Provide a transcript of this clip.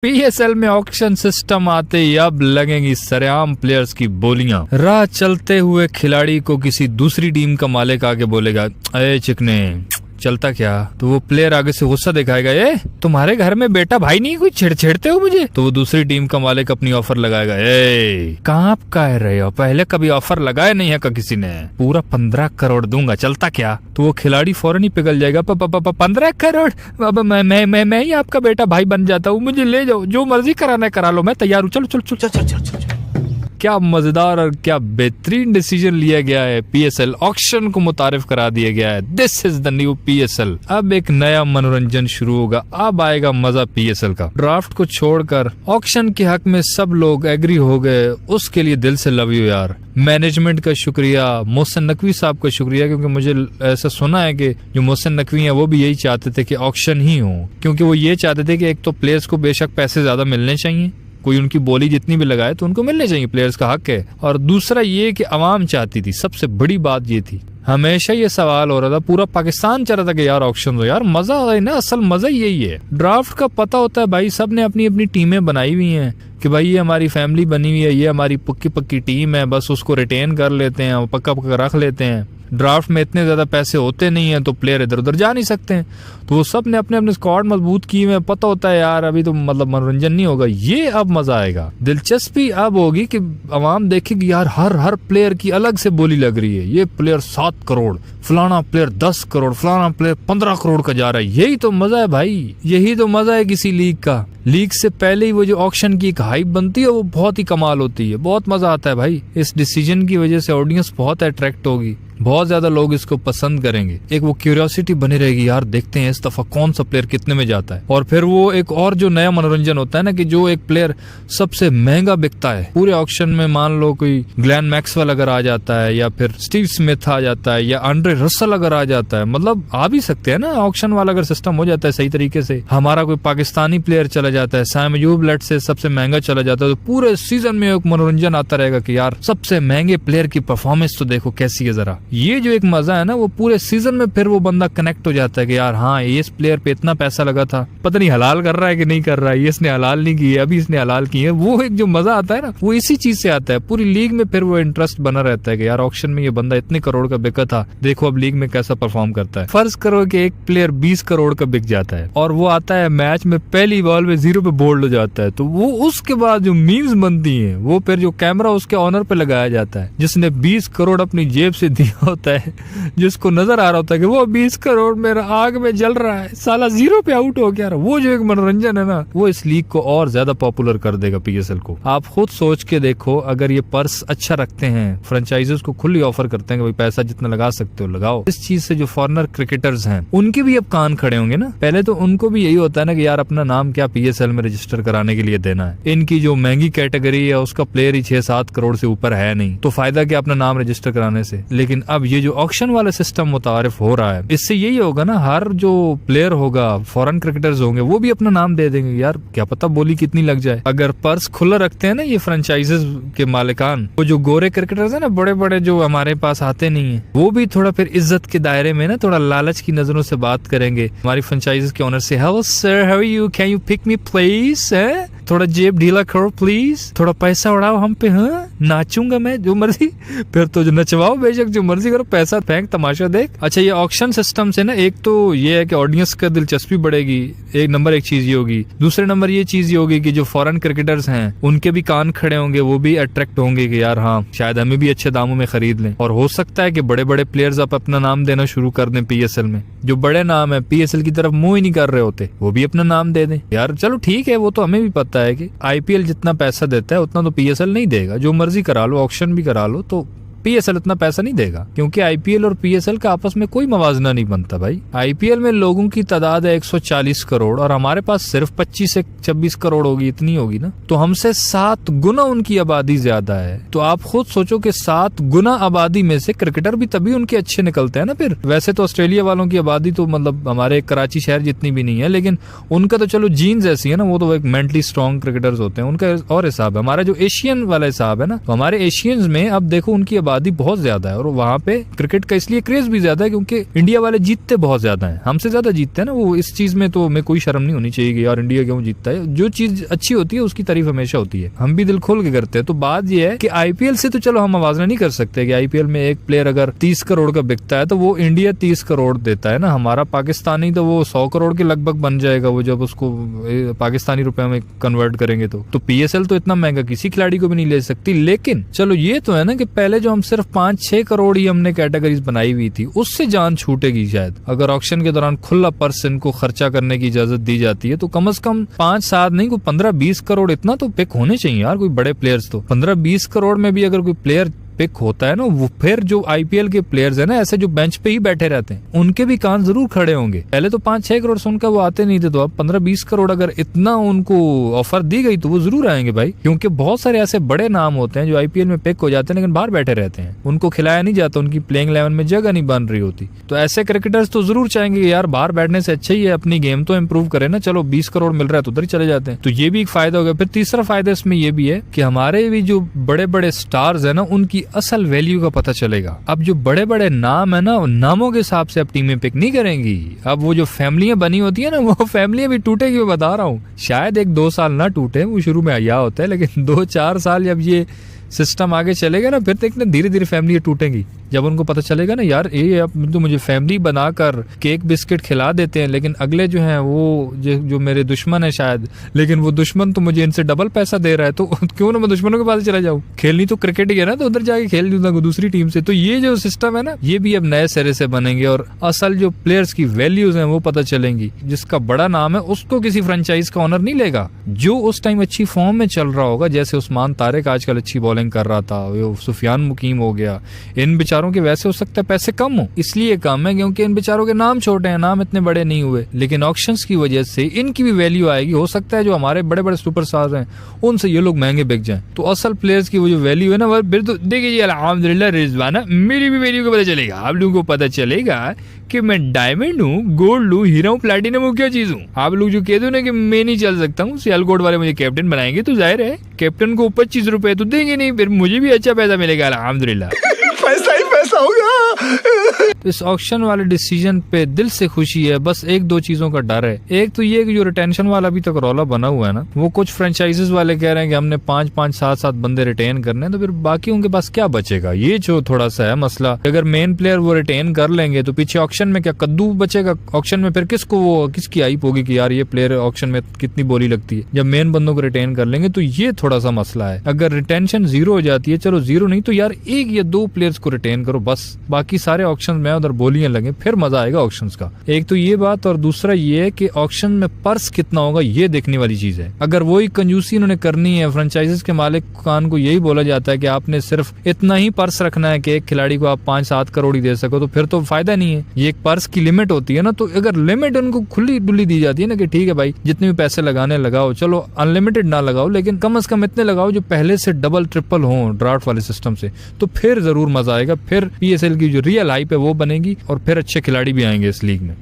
PSL में auction system आते ही अब लगेंगी सरेआम प्लेयर्स की बोलियां। राह चलते हुए खिलाड़ी को किसी दूसरी टीम का मालिक आके बोलेगा, अरे चिकने चलता क्या? तो वो प्लेयर आगे से गुस्सा दिखाएगा, ए तुम्हारे घर में बेटा भाई नहीं, कोई छेड़ते हो मुझे? तो वो दूसरी टीम का मालिक अपनी ऑफर लगाएगा, ए कहाँ आप कह रहे हो, पहले कभी ऑफर लगाया नहीं है का किसी ने, पूरा 15 करोड़ दूंगा, चलता क्या? तो वो खिलाड़ी फौरन ही पिघल जाएगा, 15 करोड़? अब मैं ही आपका बेटा भाई बन जाता हूँ, मुझे ले जाओ, जो मर्जी कराना करा लो, मैं तैयार हूँ, चलो चलो चलो चलो चलो चलो। क्या मजेदार और क्या बेहतरीन डिसीजन लिया गया है। पीएसएल ऑक्शन को मुतारिफ करा दिया गया है। This is the new PSL. अब एक नया मनोरंजन शुरू होगा, अब आएगा मजा पीएसएल का। ड्राफ्ट को छोड़कर ऑक्शन के हक में सब लोग एग्री हो गए, उसके लिए दिल से लव यू यार। मैनेजमेंट का शुक्रिया, मोहसिन नकवी साहब का शुक्रिया, क्योंकि मुझे ऐसा सुना है कि जो मोहसिन नकवी है वो भी यही चाहते थे कि ऑक्शन ही हो, क्योंकि वो ये चाहते थे कि एक तो प्लेयर्स को बेशक पैसे ज्यादा मिलने चाहिए, कोई उनकी बोली जितनी भी लगाए तो उनको मिलने चाहिए, प्लेयर्स का हक है। और दूसरा ये कि अवाम चाहती थी, सबसे बड़ी बात ये थी, हमेशा ये सवाल हो रहा था, पूरा पाकिस्तान चाह रहा था कि यार ऑक्शन हो यार, मजा है ना, असल मजा यही है। ड्राफ्ट का पता होता है भाई, सब ने अपनी अपनी टीमें बनाई हुई हैं कि भाई ये हमारी फैमिली बनी हुई है, ये हमारी पक्की टीम है, बस उसको रिटेन कर लेते हैं, पक्का रख लेते हैं। ड्राफ्ट में इतने ज्यादा पैसे होते नहीं है तो प्लेयर इधर उधर जा नहीं सकते हैं, तो वो सब ने अपने अपने स्क्वाड मजबूत किए हुए, पता होता है यार अभी तो मतलब मनोरंजन नहीं होगा, ये अब मजा आएगा। दिलचस्पी अब होगी कि अवाम देखेगी यार हर प्लेयर की अलग से बोली लग रही है, ये प्लेयर 7 करोड़, फलाना प्लेयर 10 करोड़, फलाना प्लेयर 15 करोड़ का जा रहा है। यही तो मजा है भाई, यही तो मजा है किसी लीग का। लीग से पहले ही वो जो ऑक्शन की एक हाइप बनती है वो बहुत ही कमाल होती है, बहुत मजा आता है भाई। इस डिसीजन की वजह से ऑडियंस बहुत अट्रैक्ट होगी, बहुत ज्यादा लोग इसको पसंद करेंगे, एक वो क्यूरियोसिटी बनी रहेगी यार, देखते हैं इस दफा कौन सा प्लेयर कितने में जाता है। और फिर वो एक और जो नया मनोरंजन होता है ना कि जो एक प्लेयर सबसे महंगा बिकता है पूरे ऑक्शन में, मान लो कोई ग्लेन मैक्सवेल अगर आ जाता है, या फिर स्टीव स्मिथ आ जाता है, या आंड्रे रसल अगर आ जाता है, मतलब आ भी सकते हैं ना, ऑक्शन वाला अगर सिस्टम हो जाता है सही तरीके से, हमारा कोई पाकिस्तानी प्लेयर चला जाता है, साम अयूब लेट से सबसे महंगा चला जाता है, तो पूरे सीजन में एक मनोरंजन आता रहेगा कि यार सबसे महंगे प्लेयर की परफॉर्मेंस तो देखो कैसी है जरा। ये जो एक मजा है ना वो पूरे सीजन में फिर वो बंदा कनेक्ट हो जाता है कि यार हाँ इस प्लेयर पे इतना पैसा लगा था, पता नहीं हलाल कर रहा है कि नहीं कर रहा है, ये इसने हलाल नहीं की है, अभी इसने हलाल की है। वो एक जो मजा आता है ना वो इसी चीज से आता है। पूरी लीग में फिर वो इंटरेस्ट बना रहता है कि यार ऑक्शन में ये बंदा इतने करोड़ का बिका था, देखो अब लीग में कैसा परफॉर्म करता है। फर्ज करो कि एक प्लेयर 20 करोड़ का बिक जाता है और वो आता है मैच में पहली बॉल में 0 पे बोल्ड हो जाता है, तो वो उसके बाद जो मीम्स बनती है वो फिर जो कैमरा उसके ऑनर पे लगाया जाता है, जिसने 20 करोड़ अपनी जेब से दिया होता है, जिसको नजर आ रहा होता है कि वो 20 करोड़ मेरा आग में जल रहा है, साला 0 पे आउट हो गया। वो जो एक मनोरंजन है ना वो इस लीग को और ज्यादा पॉपुलर कर देगा पीएसएल को। आप खुद सोच के देखो, अगर ये पर्स अच्छा रखते हैं, फ्रेंचाइजीज को खुली ऑफर करते हैं कि भाई पैसा जितना लगा सकते हो लगाओ, इस चीज से जो फॉरेनर क्रिकेटर्स हैं उनके भी अब कान खड़े होंगे ना। पहले तो उनको भी यही होता है ना कि यार अपना नाम क्या पीएसएल में रजिस्टर कराने के लिए देना है, इनकी जो महंगी कैटेगरी है उसका प्लेयर ही 6-7 करोड़ से ऊपर है नहीं, तो फायदा क्या अपना नाम रजिस्टर कराने से। लेकिन अब ये जो ऑक्शन वाला सिस्टम मुतारिफ हो रहा है, इससे यही होगा ना, हर जो प्लेयर होगा, फॉरेन क्रिकेटर्स होंगे, वो भी अपना नाम दे देंगे, यार क्या पता बोली कितनी लग जाए। अगर पर्स खुला रखते हैं ना ये फ्रेंचाइजीज के मालिकान, वो जो गोरे क्रिकेटर्स है ना बड़े बड़े जो हमारे पास आते नहीं है, वो भी थोड़ा फिर इज्जत के दायरे में ना थोड़ा लालच की नजरों से बात करेंगे हमारी फ्रेंचाइजीज के ओनर से, hello sir how are you, can you pick me please, थोड़ा जेब ढीला करो प्लीज, थोड़ा पैसा उड़ाओ हम पे, हाँ नाचूंगा मैं जो मर्जी, फिर तो जो नचवाओ बेशक जो मर्जी करो, पैसा फेंक तमाशा देख। अच्छा ये ऑक्शन सिस्टम से ना एक तो ये है कि ऑडियंस का दिलचस्पी बढ़ेगी, एक नंबर एक चीज ये होगी। दूसरे नंबर ये चीज ये होगी कि जो फॉरेन क्रिकेटर्स हैं उनके भी कान खड़े होंगे, वो भी अट्रैक्ट होंगे कि यार हाँ शायद हमें भी अच्छे दामों में खरीद लें। और हो सकता है कि बड़े बड़े प्लेयर्स आप अपना नाम देना शुरू कर दें पीएसएल में, जो बड़े नाम है पीएसएल की तरफ मुंह ही नहीं कर रहे होते, वो भी अपना नाम दे दें। यार चलो ठीक है, वो तो हमें भी पता है कि आईपीएल जितना पैसा देता है उतना तो पीएसएल नहीं देगा, जो मर्जी करा लो, ऑक्शन भी करा लो, तो पीएसएल इतना पैसा नहीं देगा, क्योंकि आईपीएल और पीएसएल का आपस में कोई मवाजना नहीं बनता भाई। आईपीएल में लोगों की तादाद है 140 करोड़ और हमारे पास सिर्फ 25 से 26 करोड़ होगी, इतनी होगी ना, तो हमसे 7 गुना उनकी आबादी ज्यादा है। तो आप खुद सोचो कि 7 गुना आबादी में से क्रिकेटर भी तभी उनके अच्छे निकलते हैं ना। फिर वैसे तो ऑस्ट्रेलिया वालों की आबादी तो मतलब हमारे कराची शहर जितनी भी नहीं है, लेकिन उनका तो चलो जीन्स ऐसी है ना, वो तो एक मेंटली स्ट्रॉन्ग क्रिकेटर्स होते हैं, उनका और हिसाब है। हमारा जो एशियन वाला हिसाब है ना, तो हमारे एशियंस में अब देखो उनकी आबादी आबादी बहुत ज्यादा है और वहाँ पे क्रिकेट का इसलिए क्रेज भी ज्यादा है क्योंकि इंडिया वाले जीतते बहुत ज्यादा है, हमसे ज्यादा जीतते हैं ना। वो इस चीज में तो हमें कोई शर्म नहीं होनी चाहिए कि यार इंडिया क्यों जीतता है। जो चीज अच्छी होती है उसकी तारीफ हमेशा होती है, हम भी दिल खोल के करते हैं। तो बात ये है कि आईपीएल से तो चलो हम आवाज नहीं कर सकते कि आईपीएल में एक प्लेयर अगर 30 करोड़ का बिकता है तो वो इंडिया 30 करोड़ देता है ना, हमारा पाकिस्तानी तो वो 100 करोड़ के लगभग बन जाएगा वो जब उसको पाकिस्तानी रुपए में कन्वर्ट करेंगे। तो पीएसएल तो इतना महंगा किसी खिलाड़ी को भी नहीं ले सकती। लेकिन चलो ये तो है ना कि पहले जो हम सिर्फ 5-6 करोड़ ही हमने कैटेगरीज बनाई हुई थी उससे जान छूटेगी शायद। अगर ऑक्शन के दौरान खुला पर्स इनको खर्चा करने की इजाजत दी जाती है तो कम से कम 5-7 नहीं कोई 15-20 करोड़ इतना तो पिक होने चाहिए यार। कोई बड़े प्लेयर्स तो 15-20 करोड़ में भी अगर कोई प्लेयर पिक होता है ना, वो फिर जो आईपीएल के प्लेयर्स है ना ऐसे जो बेंच पे ही बैठे रहते हैं उनके भी कान जरूर खड़े होंगे। पहले तो 5-6 करोड़ सुनकर वो आते नहीं थे, तो अब 15-20 करोड़ अगर इतना उनको ऑफर दी गई तो वो जरूर आएंगे भाई। क्योंकि बहुत सारे ऐसे बड़े नाम होते हैं जो आईपीएल में पिक हो जाते हैं लेकिन बाहर बैठे रहते हैं, उनको खिलाया नहीं जाता, उनकी प्लेइंग 11 में जगह नहीं बन रही होती। तो ऐसे क्रिकेटर्स तो जरूर चाहेंगे यार बाहर बैठने से अच्छा ही है अपनी गेम तो इम्प्रूव करे ना, चलो 20 करोड़ मिल रहा है तो उधर ही चले जाते हैं। तो ये भी एक फायदा हो गया। फिर तीसरा फायदा इसमें ये भी है कि हमारे भी जो बड़े बड़े स्टार्स है ना उनकी असल वैल्यू पता चलेगा। अब जो बड़े बड़े नाम है ना, नामों के हिसाब से अब टीमें पिक नहीं करेंगी। अब वो जो फैमिलियां बनी होती है ना वो फैमिलियां भी टूटेगी, मैं बता रहा हूँ। शायद 1-2 साल ना टूटे, वो शुरू में आया होता है, लेकिन 2-4 साल जब ये सिस्टम आगे चलेगा ना फिर देखना धीरे धीरे फैमिली टूटेंगी। जब उनको पता चलेगा ना यार ये अब तो मुझे फैमिली बनाकर केक बिस्किट खिला देते हैं लेकिन अगले जो हैं वो जो मेरे दुश्मन है शायद, लेकिन वो दुश्मन तो मुझे इनसे डबल पैसा दे रहा है तो क्यों ना मैं दुश्मनों के पास चला जाऊं। खेलनी तो क्रिकेट ही है ना, तो उधर जाके खेल लूंगा दूसरी टीम से। तो ये जो सिस्टम है ना ये भी अब नए सिरे से बनेंगे और असल जो प्लेयर्स की वैल्यूज हैं वो पता चलेंगी। जिसका बड़ा नाम है उसको किसी फ्रेंचाइज का ऑनर नहीं लेगा, जो उस टाइम अच्छी फॉर्म में चल रहा होगा, जैसे उस्मान तारिक आजकल अच्छी बॉलिंग कर रहा था, सुफियान मुकीम हो गया, इन बेचारों के वैसे हो सकता है पैसे कम हो, इसलिए कम है क्योंकि इन बेचारों के नाम छोटे हैं, नाम इतने बड़े नहीं हुए, लेकिन ऑक्शंस की वजह से इनकी भी वैल्यू आएगी। हो सकता है जो हमारे बड़े बड़े सुपरस्टार्स हैं उनसे ये लोग महंगे बिक जाएं, तो असल प्लेयर्स की वो जो वैल्यू है ना वो फिर तो देखिए अल्हम्दुलिल्लाह रिजवाना मेरी भी वैल्यू को पता चलेगा, आप लोगों को पता चलेगा कि मैं डायमंड हूँ, गोल्ड हूँ, हीरा हूँ, प्लैटिनम हूँ, क्या चीज हूँ। आप लोग जो कहते हो ना कि मैं नहीं चल सकता हूँ, सियालकोट वाले मुझे कैप्टन बनाएंगे तो जाहिर है कैप्टन को 25 रुपए तो देंगे नहीं, फिर मुझे भी अच्छा पैसा मिलेगा अल्हम्दुलिल्लाह। पैसा ही पैसा होगा। इस ऑक्शन वाले डिसीजन पे दिल से खुशी है, बस 1-2 चीजों का डर है। एक तो ये कि जो रिटेंशन वाला अभी तक रौला बना हुआ है ना, वो कुछ फ्रेंचाइजेस वाले कह रहे हैं कि हमने 5-5, 7-7 बंदे रिटेन करने हैं, तो फिर बाकी उनके पास क्या बचेगा, ये जो थोड़ा सा है मसला। अगर मेन प्लेयर वो रिटेन कर लेंगे तो पीछे ऑक्शन में क्या कद्दू बचेगा। ऑक्शन में फिर किसकी आइप होगी कि यार ये प्लेयर ऑक्शन में कितनी बोली लगती है। जब मेन बंदों को रिटेन कर लेंगे तो ये थोड़ा सा मसला है। अगर रिटेंशन 0 हो जाती है, चलो 0 नहीं तो यार 1 या 2 प्लेयर्स को रिटेन करो बस, बाकी सारे ऑक्शन में उधर बोलियां लगे, फिर मजा आएगा ऑक्शंस का। एक तो ये बात, और दूसरा ये है कि ऑक्शन में पर्स कितना होगा ये देखने वाली चीज है। अगर वही कंजूसी उन्होंने करनी है, फ्रेंचाइजेस के मालिक कान को यही बोला जाता है कि आपने सिर्फ इतना ही पर्स रखना है कि एक खिलाड़ी को आप 5-7 करोड़ ही दे सको, तो फिर तो फायदा नहीं है। ये एक पर्स की लिमिट होती है ना, तो अगर लिमिट उनको खुली डुली दी जाती है ना कि ठीक है भाई जितने भी पैसे लगाने लगाओ, चलो अनलिमिटेड ना लगाओ लेकिन कम से कम इतने लगाओ जो पहले से डबल ट्रिपल हो ड्राफ्ट वाले सिस्टम से, तो फिर जरूर मजा आएगा। फिर पीएसएल की जो रियल हाइप है वो बनेगी और फिर अच्छे खिलाड़ी भी आएंगे इस लीग में।